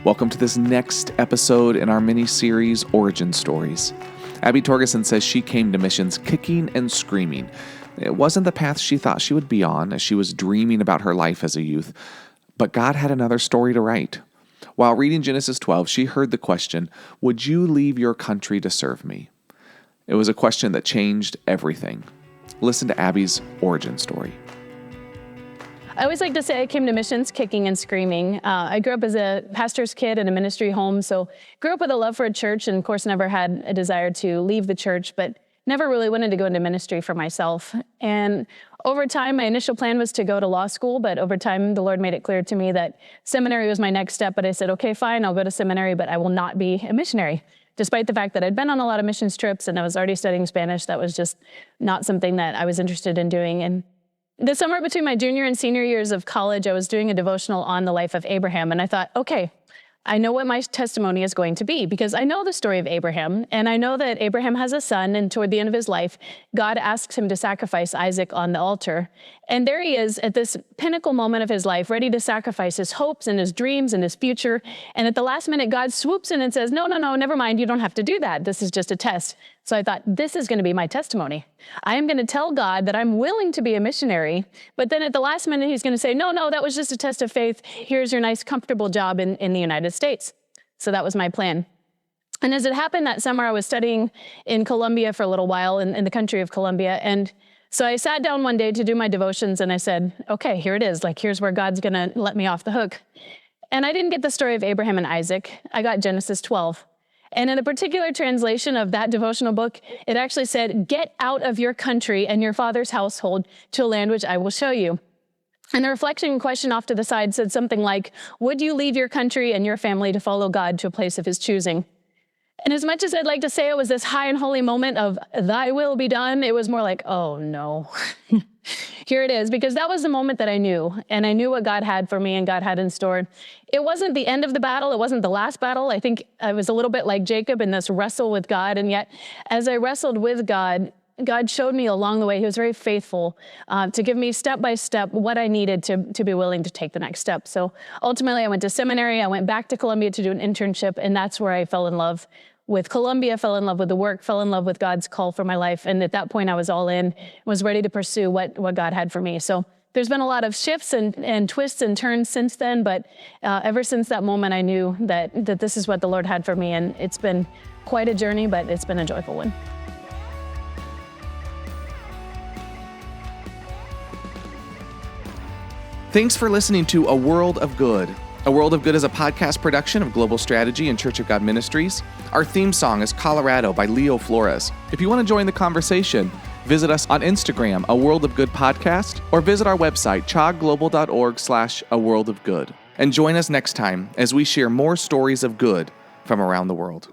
Welcome to this next episode in our mini-series, Origin Stories. Abby Torgeson says she came to missions kicking and screaming. It wasn't the path she thought she would be on as she was dreaming about her life as a youth, but God had another story to write. While reading Genesis 12, she heard the question, "Would you leave your country to serve me?" It was a question that changed everything. Listen to Abby's origin story. I always like to say I came to missions kicking and screaming. I grew up as a pastor's kid in a ministry home, so grew up with a love for a church and, of course, never had a desire to leave the church, but never really wanted to go into ministry for myself. And over time, my initial plan was to go to law school, but over time, the Lord made it clear to me that seminary was my next step. But I said, okay, fine, I'll go to seminary, but I will not be a missionary. Despite the fact that I'd been on a lot of missions trips and I was already studying Spanish, that was just not something that I was interested in doing. And the summer between my junior and senior years of college, I was doing a devotional on the life of Abraham, and I thought, okay, I know what my testimony is going to be because I know the story of Abraham, and I know that Abraham has a son, and toward the end of his life, God asks him to sacrifice Isaac on the altar. And there he is at this pinnacle moment of his life, ready to sacrifice his hopes and his dreams and his future. And at the last minute, God swoops in and says, no, never mind. You don't have to do that. This is just a test. So I thought, this is going to be my testimony. I am going to tell God that I'm willing to be a missionary. But then at the last minute, he's going to say, no, that was just a test of faith. Here's your nice, comfortable job in the United States. So that was my plan. And as it happened that summer, I was studying in Colombia for a little while, in the country of Colombia. And so I sat down one day to do my devotions, and I said, okay, here it is. Here's where God's going to let me off the hook. And I didn't get the story of Abraham and Isaac. I got Genesis 12. And in a particular translation of that devotional book, it actually said, get out of your country and your father's household to a land which I will show you. And the reflection question off to the side said something like, would you leave your country and your family to follow God to a place of his choosing? And as much as I'd like to say it was this high and holy moment of thy will be done, it was more like, oh no, here it is. Because that was the moment that I knew, and I knew what God had for me and God had in store. It wasn't the end of the battle. It wasn't the last battle. I think I was a little bit like Jacob in this wrestle with God. And yet as I wrestled with God, God showed me along the way, he was very faithful to give me step by step what I needed to be willing to take the next step. So ultimately I went to seminary, I went back to Colombia to do an internship, and that's where I fell in love with Colombia, fell in love with the work, fell in love with God's call for my life. And at that point I was all in, was ready to pursue what God had for me. So there's been a lot of shifts and twists and turns since then, but ever since that moment I knew that this is what the Lord had for me. And it's been quite a journey, but it's been a joyful one. Thanks for listening to A World of Good. A World of Good is a podcast production of Global Strategy and Church of God Ministries. Our theme song is Colorado by Leo Flores. If you want to join the conversation, visit us on Instagram, A World of Good Podcast, or visit our website, chogglobal.org/A World of Good. And join us next time as we share more stories of good from around the world.